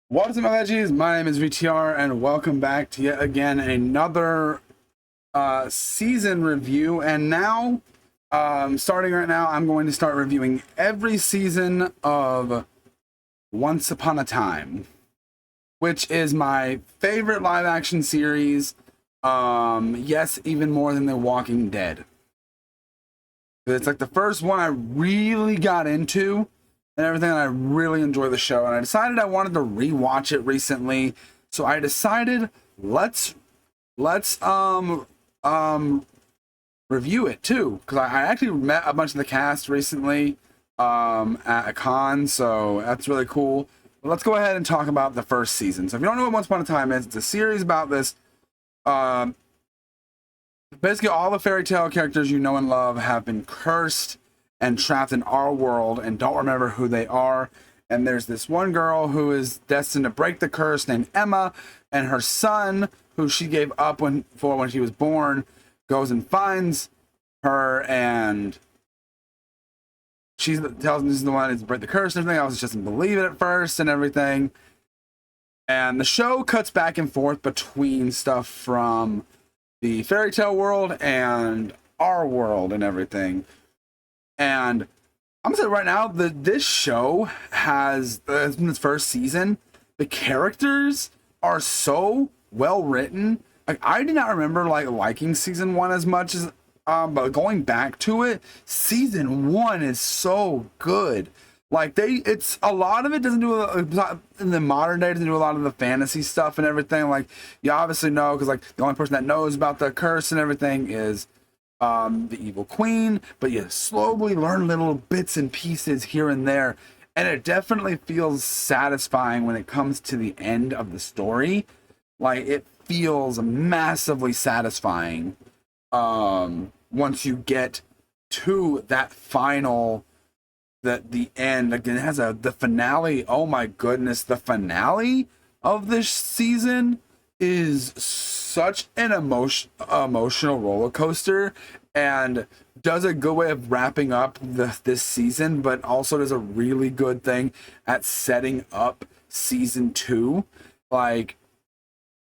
What's up, my veggies? My name is VTR, and welcome back to yet again another season review. And now, starting right now, I'm going to start reviewing every season of Once Upon a Time, which is my favorite live-action series. Yes, even more than The Walking Dead. It's like the first one I really got into and everything, and I really enjoy the show. And I decided I wanted to rewatch it recently, so I decided let's review it too, because I actually met a bunch of the cast recently at a con, so that's really cool. But let's go ahead and talk about the first season. So if you don't know what Once Upon a Time is, it's a series about this. Basically, all the fairy tale characters you know and love have been cursed and trapped in our world and don't remember who they are. And there's this one girl who is destined to break the curse named Emma, and her son, who she gave up when she was born, goes and finds her, and she tells him this is the one to break the curse and everything else. She doesn't believe it at first and everything. And the show cuts back and forth between stuff from the fairy tale world and our world and everything. And I'm gonna say right now that this show has, in its first season, the characters are so well written. Like, I did not remember liking season one as much as but going back to it, season one is so good. Like, it's a lot of it doesn't do in the modern day, doesn't do a lot of the fantasy stuff and everything. Like, you obviously know, because like the only person that knows about the curse and everything is the evil queen, but you slowly learn little bits and pieces here and there, and it definitely feels satisfying when it comes to the end of the story. Like, it feels massively satisfying once you get to that final, the end. Again, it has the finale. Oh my goodness, the finale of this season is such an emotional roller coaster, and does a good way of wrapping up this season, but also does a really good thing at setting up season two. Like,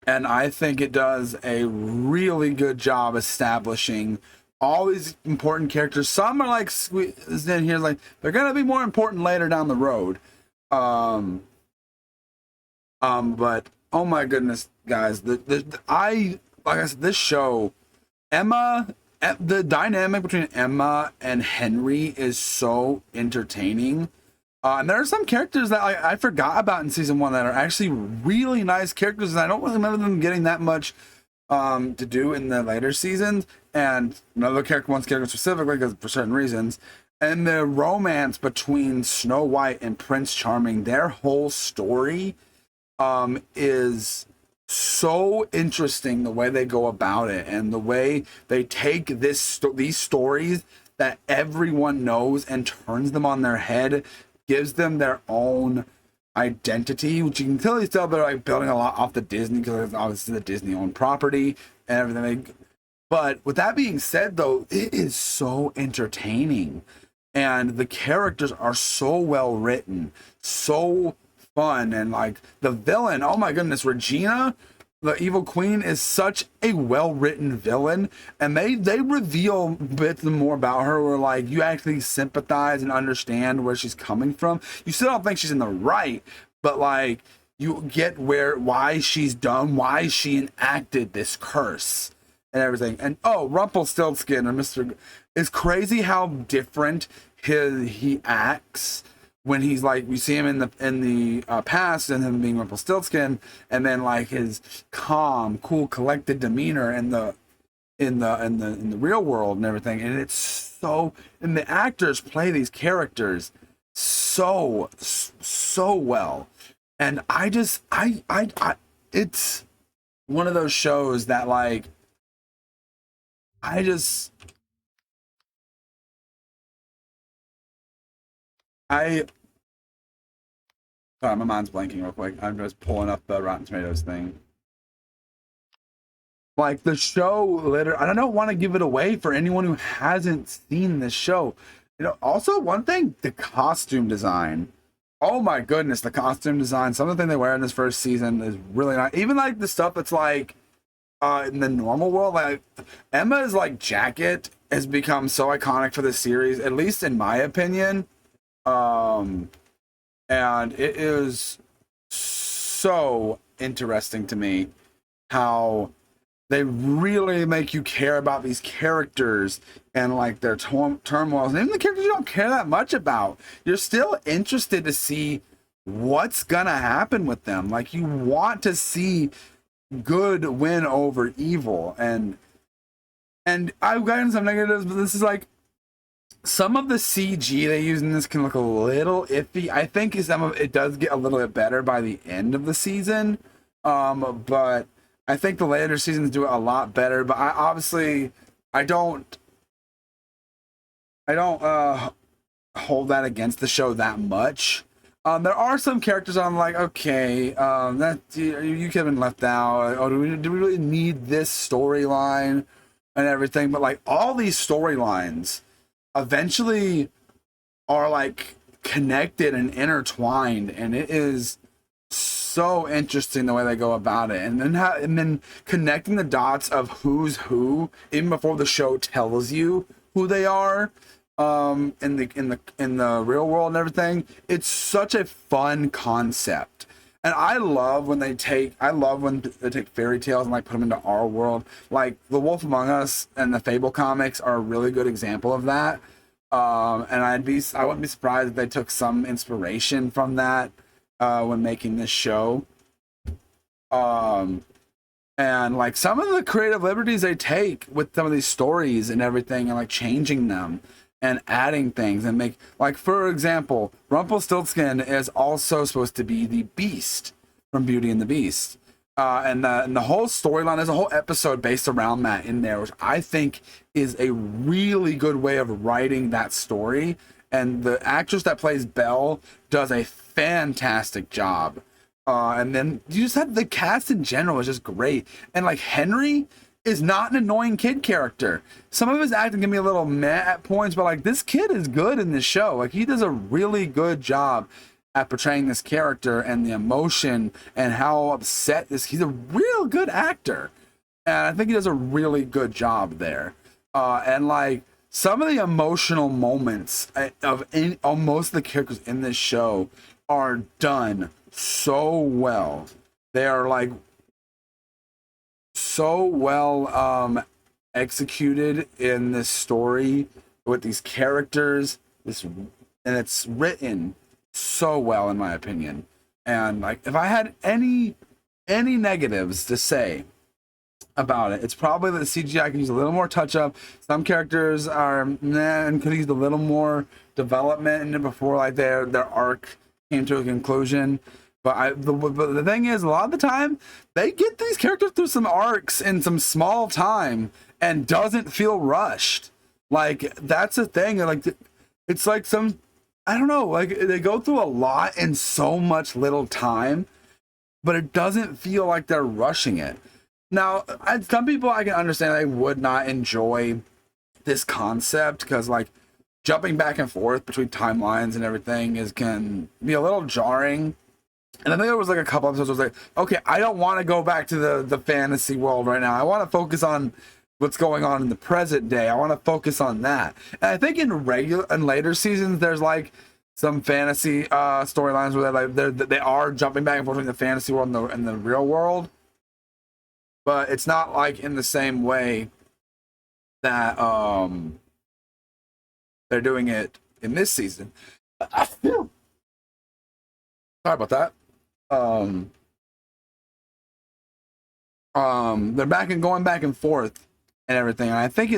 and I think it does a really good job establishing all these important characters. Some are like sweet in here, like they're gonna be more important later down the road. But oh my goodness, guys, like I said, this show, the dynamic between Emma and Henry is so entertaining. And there are some characters that I forgot about in season one that are actually really nice characters, and I don't really remember them getting that much to do in the later seasons. And one character specifically, because for certain reasons. And the romance between Snow White and Prince Charming, their whole story is so interesting, the way they go about it and the way they take these stories that everyone knows and turns them on their head, gives them their own identity, which you can clearly tell they're like building a lot off the Disney, because it's obviously the Disney owned property and everything. But with that being said, though, it is so entertaining, and the characters are so well written, so fun. And like the villain, oh my goodness, Regina, the evil queen, is such a well-written villain, and they reveal bits more about her where like you actually sympathize and understand where she's coming from. You still don't think she's in the right, but like you get why she's done, why she enacted this curse and everything. And oh, Rumpelstiltskin, or Mr. It's crazy how different he acts when he's like, you see him in the past and him being Rumpelstiltskin, and then like his calm, cool, collected demeanor in the real world and everything. And it's so, and the actors play these characters so well. And I it's one of those shows that like sorry, my mind's blanking real quick. I'm just pulling up the Rotten Tomatoes thing. Like, the show, literally, I don't want to give it away for anyone who hasn't seen this show. You know, also one thing, the costume design. Oh my goodness, the costume design, some of the things they wear in this first season is really nice. Even like the stuff that's like in the normal world, like Emma's like jacket has become so iconic for the series, at least in my opinion. Um, and it is so interesting to me how they really make you care about these characters and like their turmoils, and even the characters you don't care that much about, you're still interested to see what's gonna happen with them. Like, you want to see good win over evil. And I've gotten some negatives, but this is like, some of the CG they use in this can look a little iffy. I think some of it does get a little bit better by the end of the season, but I think the later seasons do it a lot better. But I don't hold that against the show that much. There are some characters I'm like, okay, that you could have been left out. Oh, do we really need this storyline and everything? But like, all these storylines eventually are like connected and intertwined, and it is so interesting the way they go about it, and then connecting the dots of who's who even before the show tells you who they are, in the real world and everything. It's such a fun concept, and I love when they take fairy tales and like put them into our world. Like The Wolf Among Us and the Fable comics are a really good example of that. And I wouldn't be surprised if they took some inspiration from that when making this show. And like some of the creative liberties they take with some of these stories and everything, and like changing them and adding things, and make, like, for example, Rumpelstiltskin is also supposed to be the Beast from Beauty and the Beast. And the whole storyline, there's a whole episode based around that in there, which I think is a really good way of writing that story. And the actress that plays Belle does a fantastic job. And then you just have the cast in general is just great. And like, Henry is not an annoying kid character. Some of his acting can be a little meh at points, but like, this kid is good in this show. Like, he does a really good job at portraying this character and the emotion and how upset he's a real good actor. And I think he does a really good job there. And like, some of the emotional moments of most of the characters in this show are done so well. They are like so well executed in this story with these characters. And it's written so well, in my opinion. And like, if I had any negatives to say about it, it's probably that the CGI can use a little more touch up. Some characters are meh and could use a little more development before like their arc came to a conclusion. But the thing is, a lot of the time they get these characters through some arcs in some small time and doesn't feel rushed. Like, that's the thing. Like, it's like some, I don't know, like, they go through a lot in so much little time, but it doesn't feel like they're rushing it. Now, some people, I can understand they would not enjoy this concept because, like, jumping back and forth between timelines and everything can be a little jarring. And I think there was like a couple episodes where I was like, okay, I don't want to go back to the fantasy world right now. I want to focus on what's going on in the present day. I want to focus on that. And I think in later seasons, there's like some fantasy storylines where they are jumping back and forth between the fantasy world and the real world. But it's not like in the same way that they're doing it in this season. Sorry about that. They're going back and forth and everything, and I think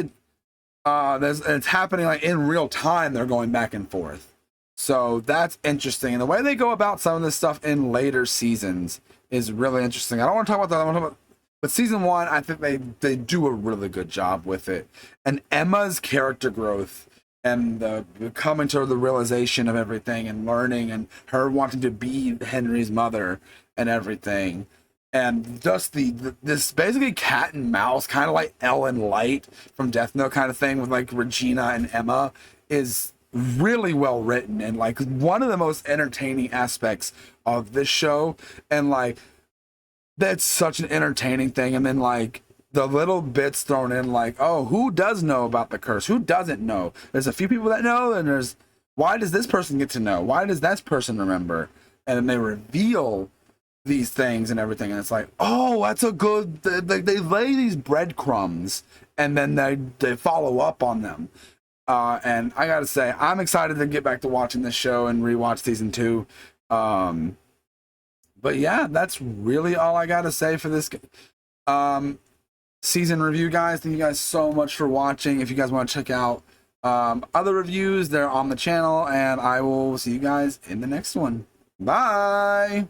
it's happening like in real time. They're going back and forth, so that's interesting. And the way they go about some of this stuff in later seasons is really interesting. I don't want to talk about that. I want to talk about, but season 1, I think they do a really good job with it. And Emma's character growth and the coming to the realization of everything and learning, and her wanting to be Henry's mother and everything, and just this basically cat and mouse, kind of like Ellen Light from Death Note kind of thing with like Regina and Emma, is really well written and like one of the most entertaining aspects of this show. And like that's such an entertaining thing. And then like the little bits thrown in, like, oh, who does know about the curse? Who doesn't know? There's a few people that know, and there's, why does this person get to know? Why does that person remember? And then they reveal these things and everything, and it's like, oh, that's a good, they lay these breadcrumbs and then they follow up on them. And I gotta say, I'm excited to get back to watching this show and rewatch season 2. But yeah, that's really all I gotta say for this season review, guys. Thank you guys so much for watching. If you guys want to check out other reviews, they're on the channel, and I will see you guys in the next one. Bye.